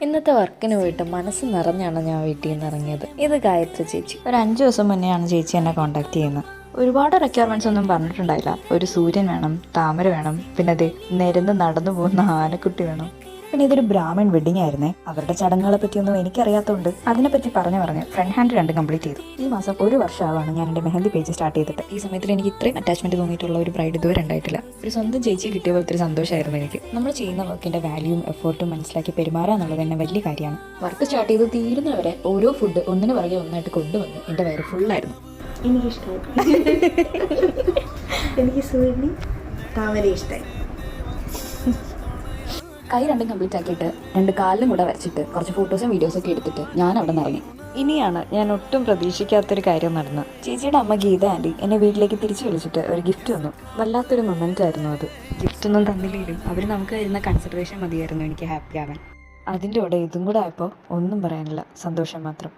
ഇന്നത്തെ വർക്കിന് പോയിട്ട് മനസ്സ് നിറഞ്ഞാണ് ഞാൻ വീട്ടിൽ നിന്ന് ഇറങ്ങിയത്. ഇത് ഗായത്രി ചേച്ചി. ഒരു 5 ദിവസം മുന്നെയാണ് ചേച്ചി എന്നെ കോൺടാക്ട് ചെയ്യുന്നത്. ഒരുപാട് റിക്വയർമെൻറ്റ്സ് ഒന്നും പറഞ്ഞിട്ടുണ്ടായില്ല. ഒരു സൂര്യൻ വേണം, താമര വേണം, പിന്നെ അത് നിരന്ന് നടന്നു പോകുന്ന ആനക്കുട്ടി വേണം. പിന്നെ ഇതൊരു ബ്രാഹ്മൺ വെഡിങ് ആയിരുന്നേ. അവരുടെ ചടങ്ങുകളെ പറ്റിയൊന്നും എനിക്കറിയാത്തതുകൊണ്ട് അതിനെപ്പറ്റി പറഞ്ഞ് ഫ്രണ്ട് ഹാൻഡ് 2 കംപ്ലീറ്റ് ചെയ്തു. ഈ മാസം 1 വർഷമാവാണ് ഞാൻ എൻ്റെ മെഹന്തി പേജ് സ്റ്റാർട്ട് ചെയ്തിട്ട്. ഈ സമയത്തിൽ എനിക്ക് ഇത്രയും അറ്റാച്ച്മെന്റ് തോന്നിയിട്ടുള്ള ഒരു ബ്രൈഡ് ഇതുവരെ ഉണ്ടായിട്ടില്ല. ഒരു സ്വന്തം ചേച്ചി കിട്ടിയ ഒത്തിരി സന്തോഷമായിരുന്നു എനിക്ക്. നമ്മൾ ചെയ്യുന്ന വർക്കിന്റെ വാല്യൂവും എഫേർട്ടും മനസ്സിലാക്കി പെരുമാറുക എന്നുള്ളത് തന്നെ വലിയ കാര്യമാണ്. വർക്ക് സ്റ്റാർട്ട് ചെയ്ത് തീരുന്നവരെ ഓരോ ഫുഡ് ഒന്നിനു പുറകെ ഒന്നായിട്ട് കൊണ്ടുവന്നു എൻ്റെ വയറ് ഫുള്ളായിരുന്നു. എനിക്കിഷ്ടമായി. എനിക്ക് സൂര്യനെ താമര ഇഷ്ടമായി. കൈ 2 കംപ്ലീറ്റ് ആക്കിയിട്ട് 2 കാലിലും കൂടെ വരച്ചിട്ട് കുറച്ച് ഫോട്ടോസും വീഡിയോസും ഒക്കെ എടുത്തിട്ട് ഞാൻ അവിടെ നിന്ന് ഇറങ്ങി. ഇനിയാണ് ഞാൻ ഒട്ടും പ്രതീക്ഷിക്കാത്തൊരു കാര്യം നടന്നത്. ചേച്ചിയുടെ അമ്മ ഗീത ആൻറ്റി എന്നെ വീട്ടിലേക്ക് തിരിച്ചു വിളിച്ചിട്ട് ഒരു ഗിഫ്റ്റ് തന്നു. വല്ലാത്തൊരു മൊമെൻ്റ് ആയിരുന്നു അത്. ഗിഫ്റ്റ് ഒന്നും തന്നില്ലെങ്കിലും അവർ നമുക്ക് തരുന്ന കൺസിഡറേഷൻ മതിയായിരുന്നു എനിക്ക് ഹാപ്പി ആവാൻ. അതിൻ്റെ കൂടെ ഇതും കൂടെ ആയപ്പോൾ ഒന്നും പറയാനില്ല, സന്തോഷം മാത്രം.